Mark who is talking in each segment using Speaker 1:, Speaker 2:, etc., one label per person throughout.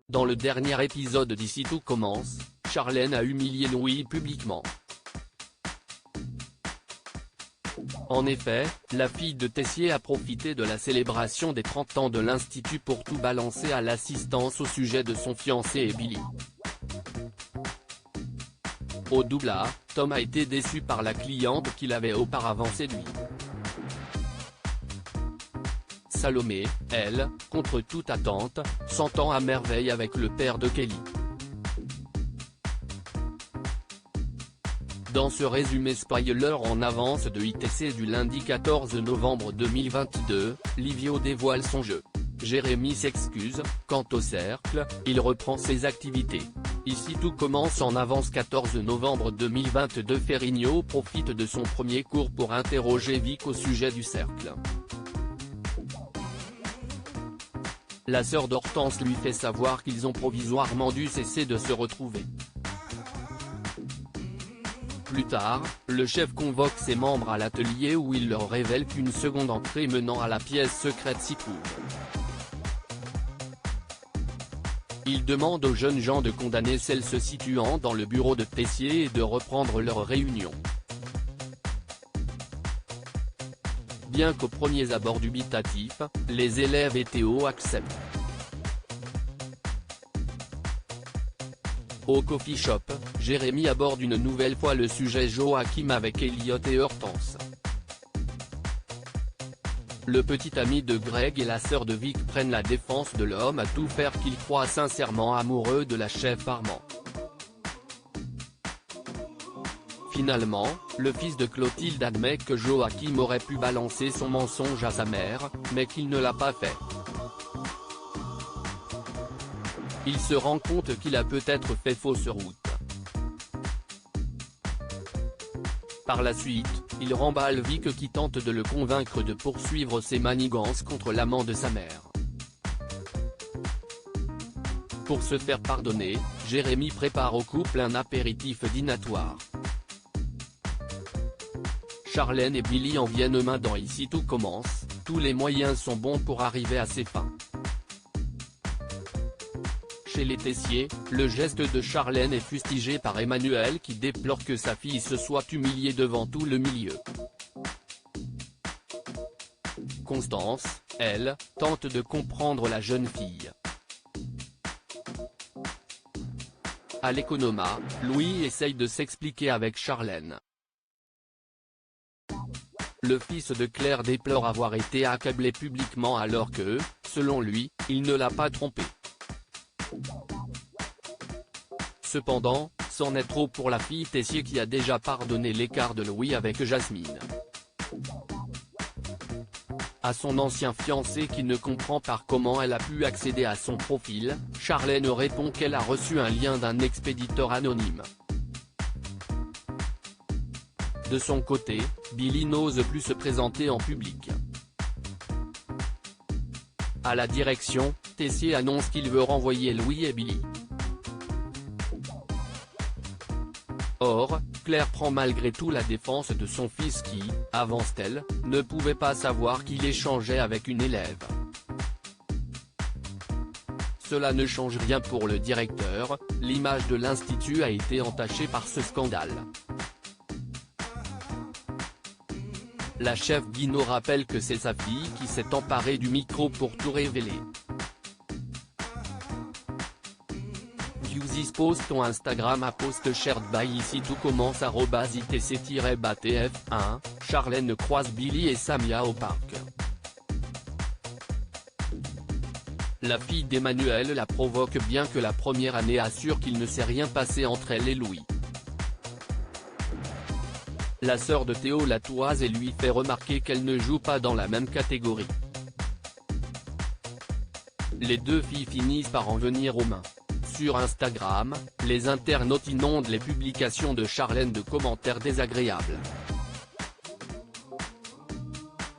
Speaker 1: Dans le dernier épisode d'Ici tout commence, Charlène a humilié Louis publiquement. En effet, la fille de Tessier a profité de la célébration des 30 ans de l'Institut pour tout balancer à l'assistance au sujet de son fiancé et Billy. Au doublard, Tom a été déçu par la cliente qu'il avait auparavant séduit. Salomé, elle, contre toute attente, s'entend à merveille avec le père de Kelly. Dans ce résumé spoiler en avance de ITC du lundi 14 novembre 2022, Livio dévoile son jeu. Jérémy s'excuse, quant au cercle, il reprend ses activités. Ici tout commence en avance 14 novembre 2022. Ferrigno profite de son premier cours pour interroger Vic au sujet du cercle. La sœur d'Hortense lui fait savoir qu'ils ont provisoirement dû cesser de se retrouver. Plus tard, le chef convoque ses membres à l'atelier où il leur révèle qu'une seconde entrée menant à la pièce secrète s'y trouve. Il demande aux jeunes gens de condamner celle se situant dans le bureau de Tessier et de reprendre leur réunion. Bien qu'aux premiers abords dubitatifs, les élèves et Théo acceptent. Au coffee shop, Jérémy aborde une nouvelle fois le sujet Joachim avec Elliot et Hortense. Le petit ami de Greg et la sœur de Vic prennent la défense de l'homme à tout faire qu'il croit sincèrement amoureux de la chef Armand. Finalement, le fils de Clotilde admet que Joachim aurait pu balancer son mensonge à sa mère, mais qu'il ne l'a pas fait. Il se rend compte qu'il a peut-être fait fausse route. Par la suite, il remballe Vic qui tente de le convaincre de poursuivre ses manigances contre l'amant de sa mère. Pour se faire pardonner, Jérémy prépare au couple un apéritif dînatoire. Charlène et Billy en viennent main dans Ici tout commence, tous les moyens sont bons pour arriver à ses fins. Chez les Tessier, le geste de Charlène est fustigé par Emmanuel qui déplore que sa fille se soit humiliée devant tout le milieu. Constance, elle, tente de comprendre la jeune fille. À l'économat, Louis essaye de s'expliquer avec Charlène. Le fils de Claire déplore avoir été accablé publiquement alors que, selon lui, il ne l'a pas trompé. Cependant, c'en est trop pour la fille Tessier qui a déjà pardonné l'écart de Louis avec Jasmine. À son ancien fiancé qui ne comprend pas comment elle a pu accéder à son profil, Charlène répond qu'elle a reçu un lien d'un expéditeur anonyme. De son côté, Billy n'ose plus se présenter en public. À la direction, Tessier annonce qu'il veut renvoyer Louis et Billy. Or, Claire prend malgré tout la défense de son fils qui, avance-t-elle, ne pouvait pas savoir qu'il échangeait avec une élève. Cela ne change rien pour le directeur, l'image de l'Institut a été entachée par ce scandale. La chef Guino rappelle que c'est sa fille qui s'est emparée du micro pour tout révéler. View this post on Instagram à post shared by Ici tout commence @itc-batf1, Charlène croise Billy et Samia au parc. La fille d'Emmanuel la provoque bien que la première année assure qu'il ne s'est rien passé entre elle et Louis. La sœur de Théo la toise et lui fait remarquer qu'elle ne joue pas dans la même catégorie. Les deux filles finissent par en venir aux mains. Sur Instagram, les internautes inondent les publications de Charlène de commentaires désagréables.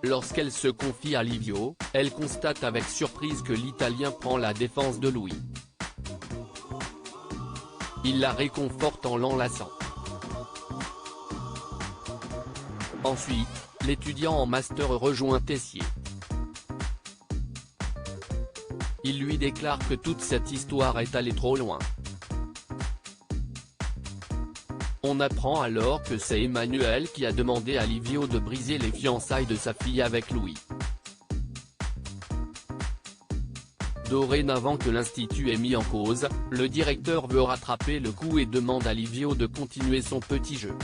Speaker 1: Lorsqu'elle se confie à Livio, elle constate avec surprise que l'Italien prend la défense de Louis. Il la réconforte en l'enlaçant. Ensuite, l'étudiant en master rejoint Tessier. il lui déclare que toute cette histoire est allée trop loin. On apprend alors que c'est Emmanuel qui a demandé à Livio de briser les fiançailles de sa fille avec Louis. Dorénavant que l'institut est mis en cause, le directeur veut rattraper le coup et demande à Livio de continuer son petit jeu.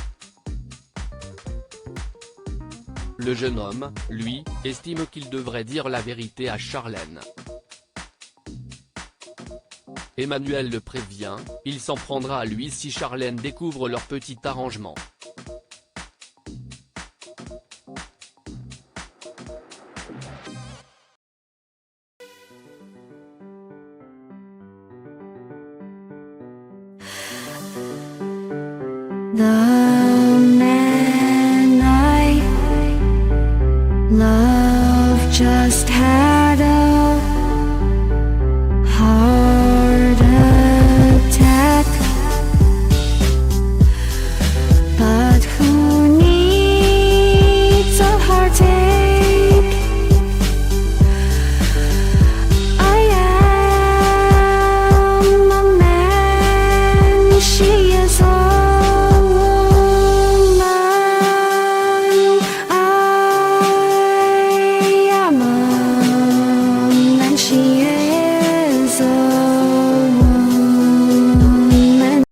Speaker 1: Le jeune homme, lui, estime qu'il devrait dire la vérité à Charlène. Emmanuel le prévient, il s'en prendra à lui si Charlène découvre leur petit arrangement.
Speaker 2: The man I love just had